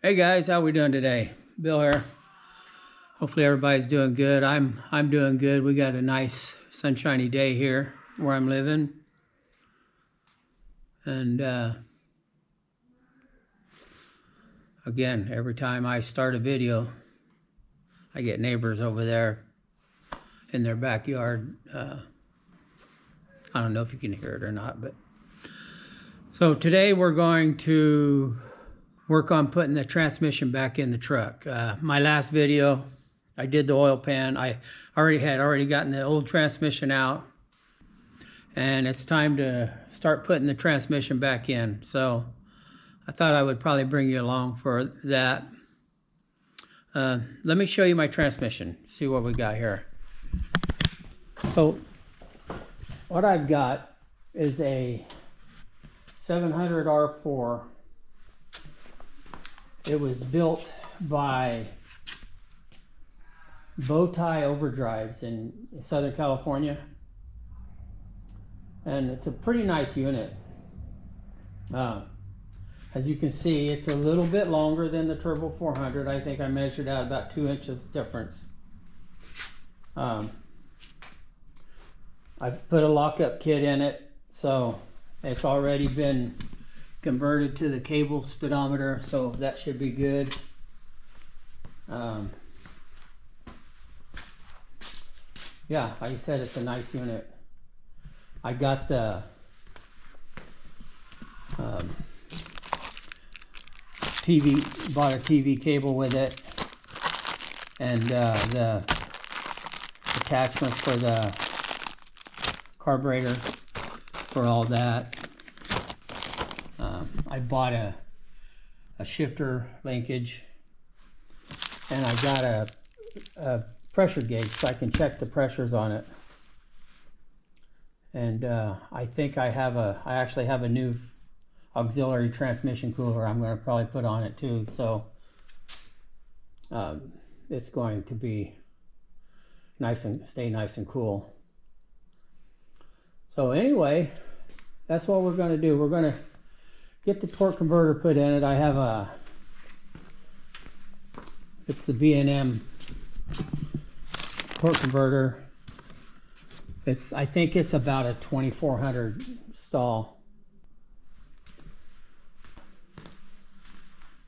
Hey guys, how we doing today? Bill here. Hopefully everybody's doing good. I'm doing good. We got a nice sunshiny day here where I'm living. And again, every time I start a video, I get neighbors over there in their backyard. I don't know if you can hear it or not, but so today we're going to work on putting the transmission back in the truck. My last video, I did the oil pan. I already gotten the old transmission out, and it's time to start putting the transmission back in. So I thought I would probably bring you along for that. Let me show you my transmission, see what we got here. So what I've got is a 700 R4. It was built by Bowtie Overdrives in Southern California, and it's a pretty nice unit. As you can see, it's a little bit longer than the Turbo 400. I think I measured out about 2 inches difference. I've put a lockup kit in it, so it's already been converted to the cable speedometer, so that should be good. Yeah, like I said, it's a nice unit. I got the bought a TV cable with it, and the attachments for the carburetor for all that. I bought a shifter linkage, and I got a pressure gauge so I can check the pressures on it. And I think I actually have a new auxiliary transmission cooler I'm going to probably put on it too. So it's going to be stay nice and cool. So anyway, that's what we're going to do. We're going to get the torque converter put in it. I have it's the B&M torque converter. I think it's about a 2400 stall.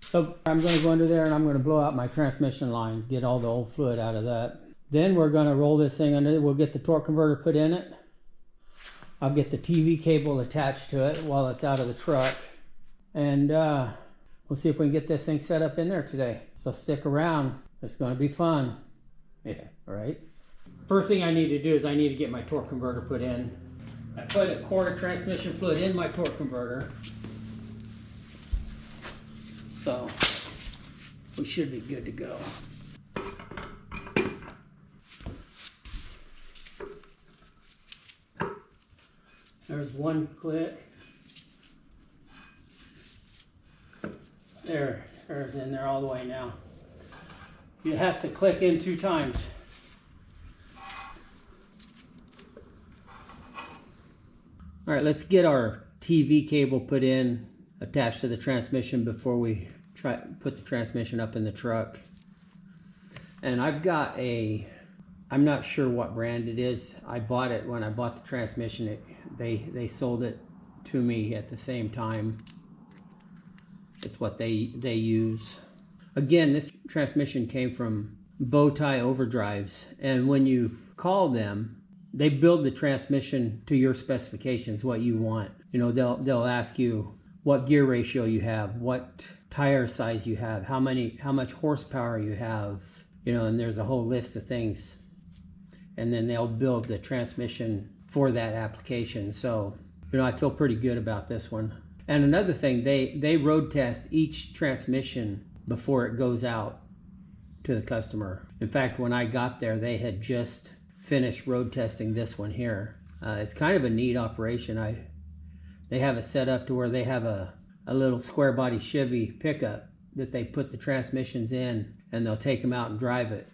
So I'm going to go under there and I'm going to blow out my transmission lines, get all the old fluid out of that. Then we're going to roll this thing under. We'll get the torque converter put in it. I'll get the TV cable attached to it while it's out of the truck. And we'll see if we can get this thing set up in there today. So stick around. It's going to be fun. Yeah, right? First thing I need to do is I need to get my torque converter put in. I put a quart of transmission fluid in my torque converter. So we should be good to go. There's one click. There's in there all the way now. You have to click in 2 times. All right, let's get our TV cable put in, attached to the transmission before we put the transmission up in the truck. And I've got I'm not sure what brand it is. I bought it when I bought the transmission. They sold it to me at the same time. It's what they use. Again, this transmission came from Bowtie Overdrives, and when you call them, they build the transmission to your specifications, what you want. You know, they'll ask you what gear ratio you have, what tire size you have, how much horsepower you have, you know, and there's a whole list of things. And then they'll build the transmission for that application. So, you know, I feel pretty good about this one. And another thing, they road test each transmission before it goes out to the customer. In fact, when I got there, they had just finished road testing this one here. It's kind of a neat operation. They have it set up to where they have a little square body Chevy pickup that they put the transmissions in, and they'll take them out and drive it,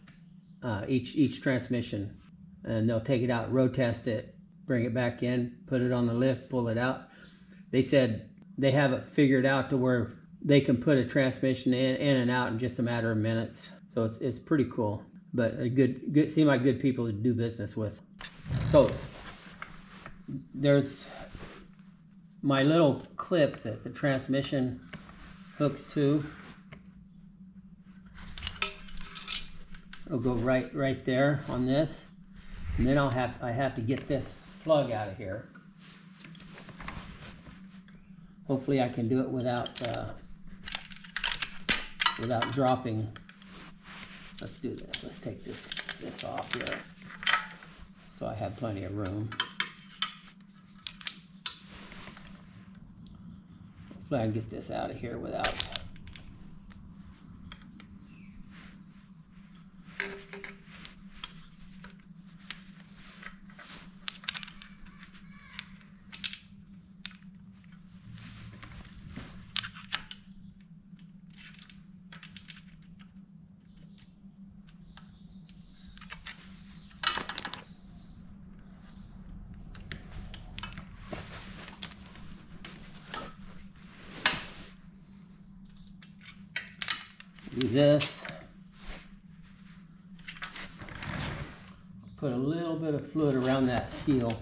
each transmission. And they'll take it out, road test it, bring it back in, put it on the lift, pull it out. They said they have it figured out to where they can put a transmission in and out in just a matter of minutes. So it's pretty cool, but a good seem like good people to do business with. So there's my little clip that the transmission hooks to. It'll go right there on this, and then I have to get this plug out of here. Hopefully I can do it without dropping. Let's do this. Let's take this off here, so I have plenty of room. Hopefully I can get this out of here without. Do this. Put a little bit of fluid around that seal.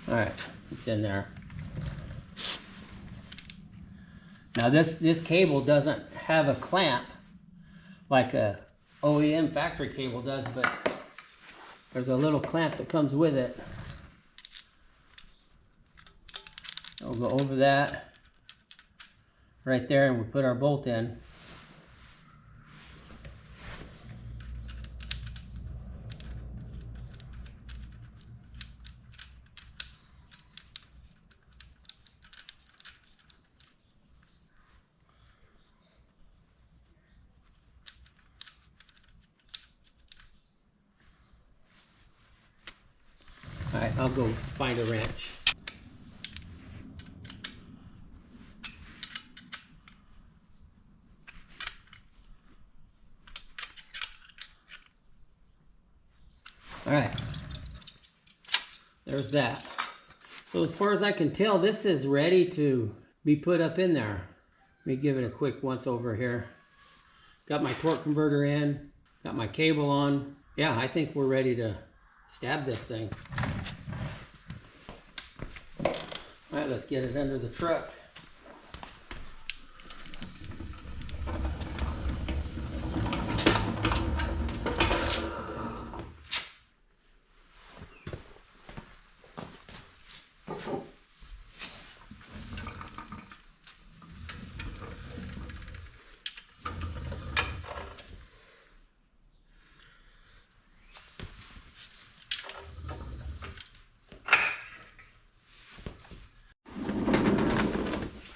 All right, it's in there. Now this cable doesn't have a clamp like a OEM factory cable does, but there's a little clamp that comes with it. We'll go over that right there, and we'll put our bolt in. All right, I'll go find a wrench. All right, there's that. So as far as I can tell, this is ready to be put up in there. Let me give it a quick once over here. Got my torque converter in, got my cable on. Yeah, I think we're ready to stab this thing. All right, let's get it under the truck.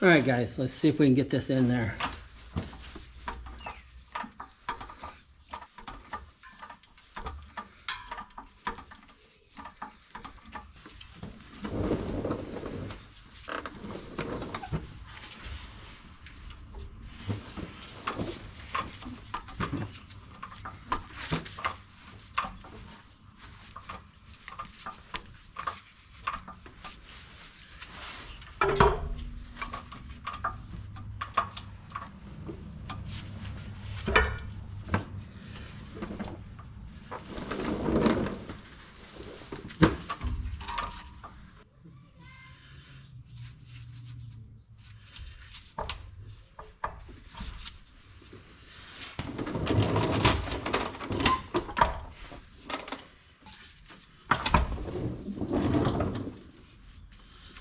All right, guys, let's see if we can get this in there.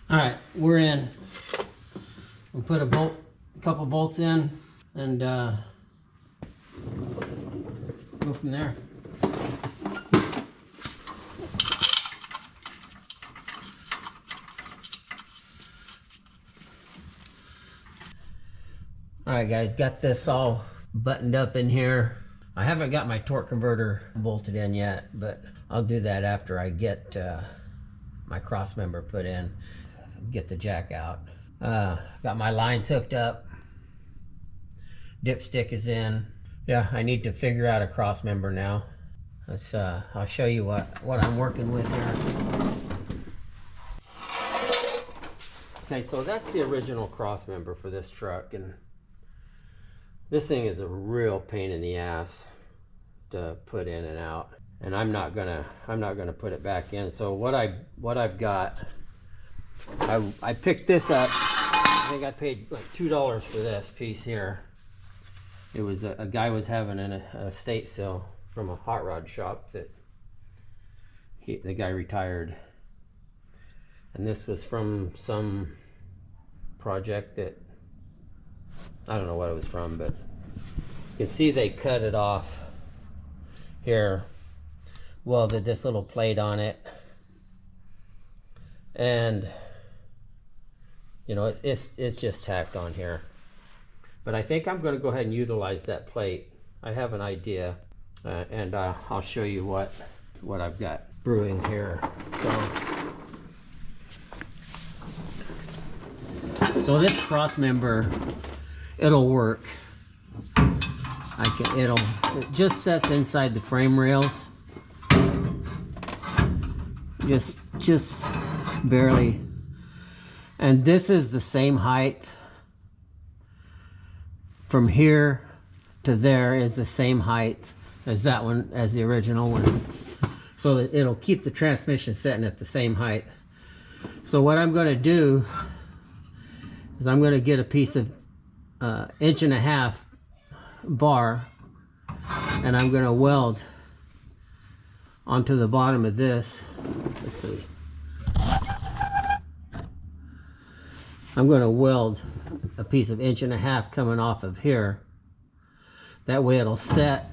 All right, we're in. We'll put a couple bolts in, and go from there. All right, guys, got this all buttoned up in here. I haven't got my torque converter bolted in yet, but I'll do that after I get my cross member put in, get the jack out. Got my lines hooked up. Dipstick is in. Yeah, I need to figure out a cross member now. Let's I'll show you what I'm working with here. Okay, so that's the original cross member for this truck, and this thing is a real pain in the ass to put in and out. And I'm not gonna put it back in. So what I've got, I picked this up. I think I paid like $2 for this piece here. It was a guy was having an estate sale from a hot rod shop that the guy retired, and this was from some project that I don't know what it was from, but you can see they cut it off here, welded this little plate on it, and you know it's just tacked on here. But I think I'm going to go ahead and utilize that plate. I have an idea, and I'll show you what I've got brewing here. So this cross member, it'll work. It just sets inside the frame rails, just barely. And this is the same height. From here to there is the same height as that one, as the original one. So that it'll keep the transmission setting at the same height. So what I'm going to do is I'm going to get a piece of 1.5 inch bar, and I'm going to weld onto the bottom of this. Let's see. I'm going to weld a piece of 1.5 inch coming off of here. That way it'll set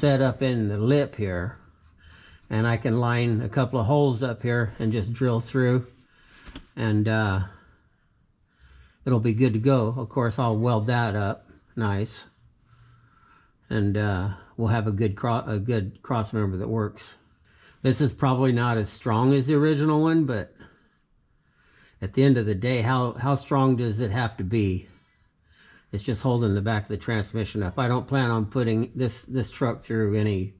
up in the lip here, and I can line a couple of holes up here and just drill through, and it'll be good to go. Of course, I'll weld that up nice, and we'll have a good cross member that works. This is probably not as strong as the original one, but at the end of the day, how strong does it have to be? It's just holding the back of the transmission up. I don't plan on putting this truck through any,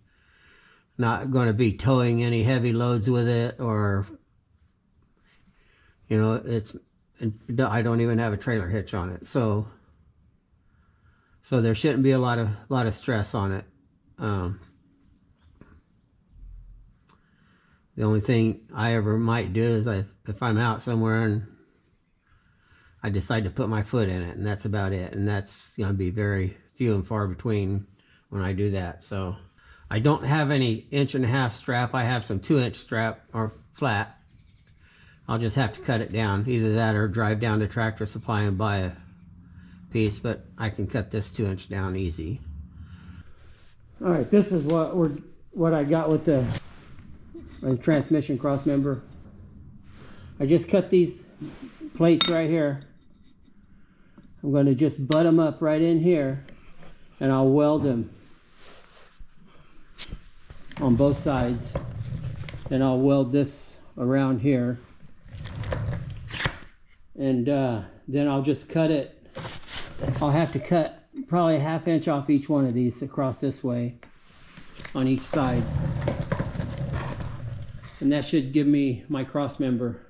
not going to be towing any heavy loads with it, or, you know, I don't even have a trailer hitch on it. So there shouldn't be a lot of stress on it. The only thing I ever might do is if I'm out somewhere and I decide to put my foot in it, and that's about it. And that's going to be very few and far between when I do that. So I don't have any 1.5 inch strap. I have some 2 inch strap or flat. I'll just have to cut it down. Either that or drive down to Tractor Supply and buy a piece, but I can cut this 2 inch down easy. All right, this is what I got with the transmission cross member. I just cut these plates right here. I'm going to just butt them up right in here, and I'll weld them on both sides. And I'll weld this around here, and then I'll just cut it. I'll have to cut probably 1/2 inch off each one of these across this way on each side. And that should give me my cross member.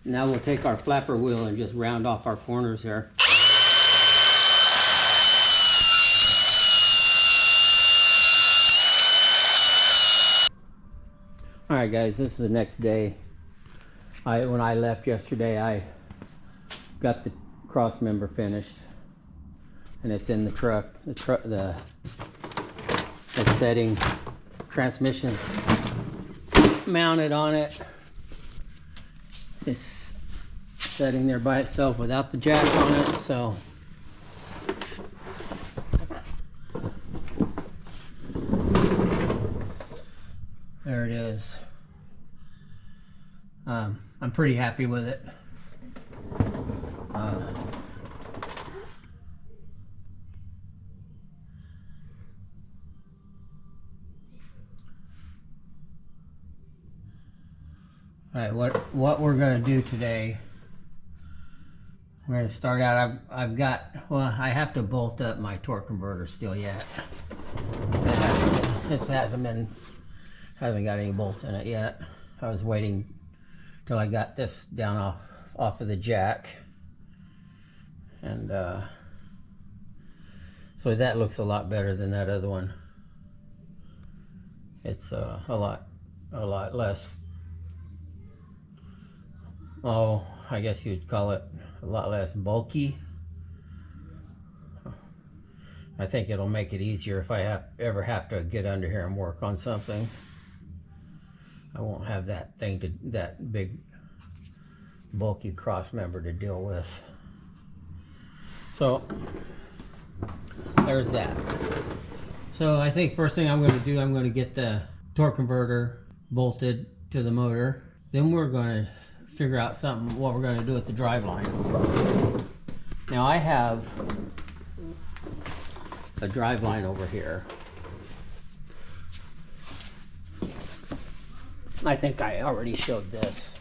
Now we'll take our flapper wheel and just round off our corners here. Alright guys, this is the next day. When I left yesterday, I got the cross member finished, and it's in the truck. The setting, transmission's mounted on it. It's setting there by itself without the jack on it, so there it is. I'm pretty happy with it. Alright, what we're going to do today, we're going to start out, I've got, well, I have to bolt up my torque converter still yet. This hasn't got any bolts in it yet. I was waiting till I got this down off of the jack. And so that looks a lot better than that other one. It's a lot less, oh, I guess you'd call it a lot less bulky. I think it'll make it easier if I ever have to get under here and work on something. I won't have that big bulky cross member to deal with. So there's that. So I think first thing I'm going to do, I'm going to get the torque converter bolted to the motor. Then we're going to figure out what we're going to do with the drive line. Now I have a drive line over here. I think I already showed this.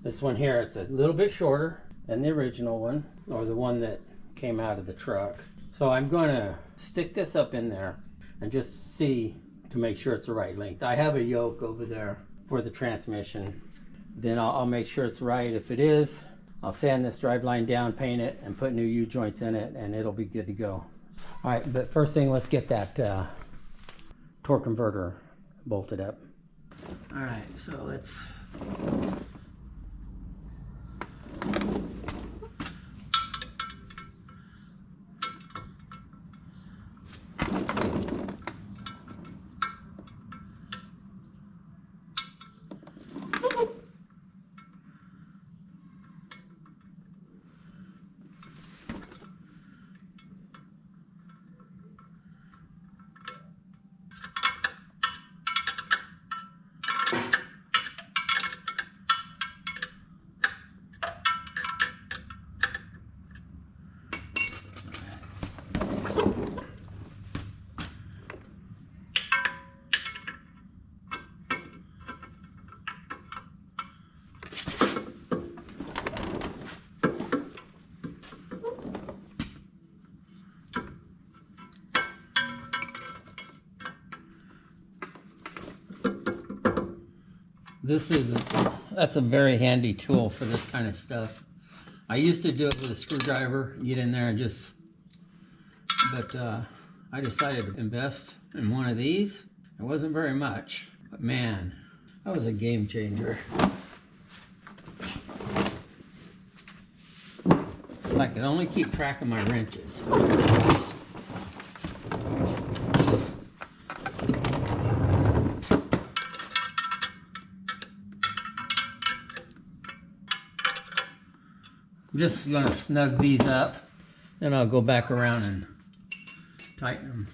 This one here, it's a little bit shorter than the original one, or the one that came out of the truck. So I'm going to stick this up in there and just see to make sure it's the right length. I have a yoke over there for the transmission. Then I'll make sure it's right. If it is, I'll sand this drive line down, paint it, and put new U-joints in it, and it'll be good to go. All right, but first thing, let's get that torque converter bolted up. All right, so let's that's a very handy tool for this kind of stuff. I used to do it with a screwdriver, get in there and just, but I decided to invest in one of these. It wasn't very much, but man, that was a game changer. If I could only keep track of my wrenches. I'm just going to snug these up, then I'll go back around and tighten them.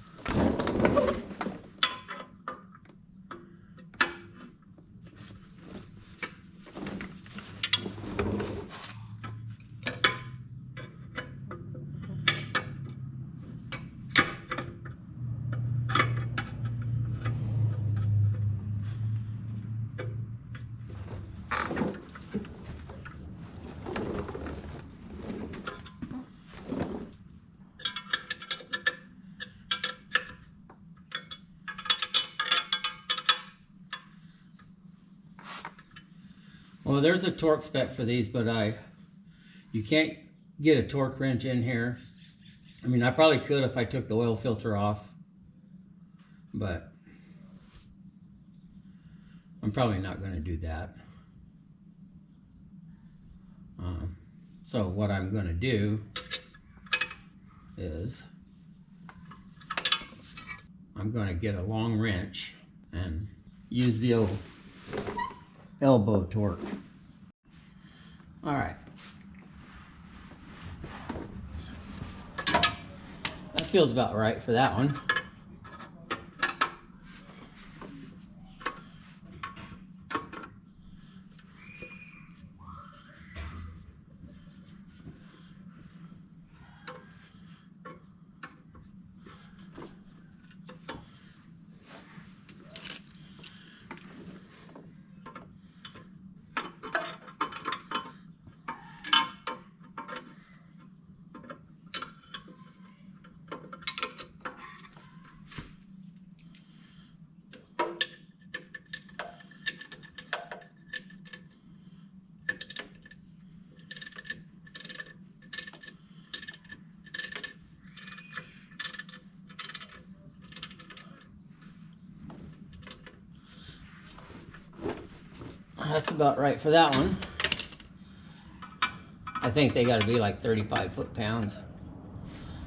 Well, there's a torque spec for these, but you can't get a torque wrench in here. I mean, I probably could if I took the oil filter off, but I'm probably not going to do that. So what I'm going to do is I'm going to get a long wrench and use the old elbow torque. All right. That feels about right for that one. That's about right for that one. I think they got to be like 35 foot-pounds.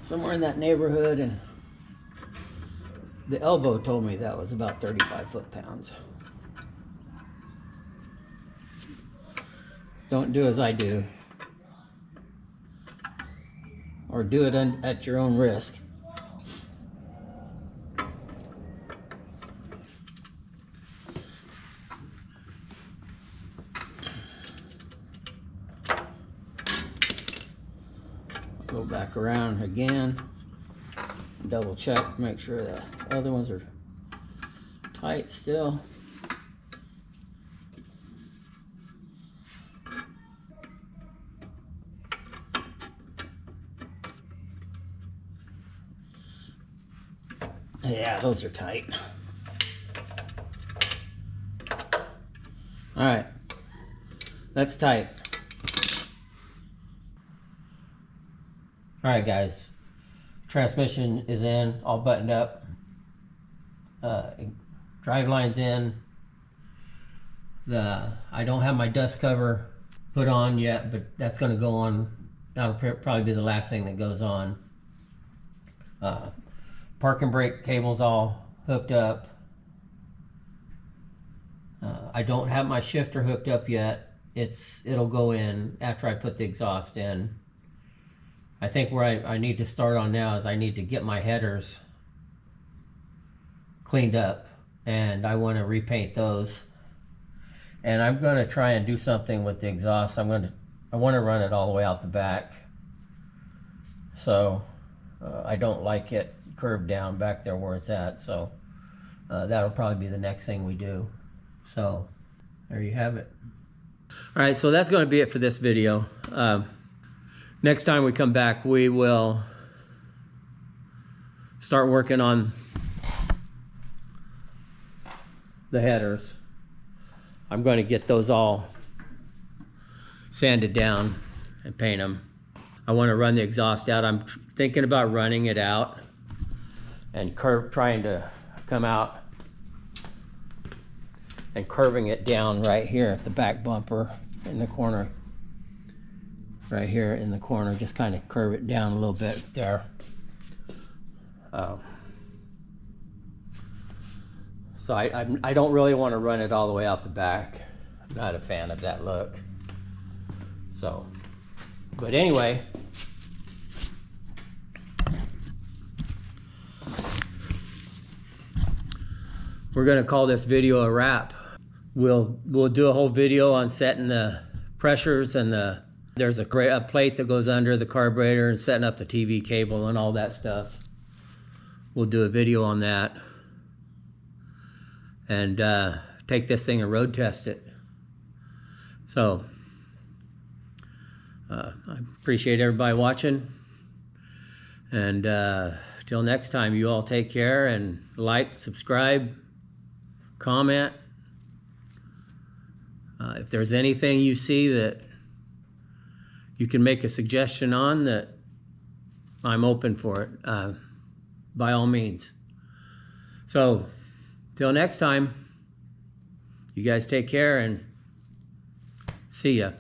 Somewhere in that neighborhood, and the elbow told me that was about 35 foot-pounds. Don't do as I do. Or do it at your own risk. Go back around again, double check, make sure the other ones are tight still. Yeah, those are tight. All right, that's tight. All right, guys, transmission is in, all buttoned up. Drive line's in. I don't have my dust cover put on yet, but that's going to go on. That'll probably be the last thing that goes on. Parking brake cable's all hooked up. I don't have my shifter hooked up yet. It'll go in after I put the exhaust in. I think where I need to start on now is I need to get my headers cleaned up, and I want to repaint those. And I'm going to try and do something with the exhaust. I want to run it all the way out the back. So I don't like it curved down back there where it's at. So that'll probably be the next thing we do. So there you have it. All right, so that's going to be it for this video. Next time we come back, we will start working on the headers. I'm going to get those all sanded down and paint them. I want to run the exhaust out. I'm thinking about running it out and trying to come out and curving it down right here at the back bumper in the corner. Right here in the corner, just kind of curve it down a little bit there. So I don't really want to run it all the way out the back. I'm not a fan of that look. So, but anyway, we're gonna call this video a wrap. We'll do a whole video on setting the pressures and there's a plate that goes under the carburetor and setting up the TV cable and all that stuff. We'll do a video on that and take this thing and road test it. So I appreciate everybody watching, and till next time, you all take care, and like, subscribe, comment. If there's anything you see that you can make a suggestion on, that I'm open for it, by all means. So, till next time, you guys take care and see ya.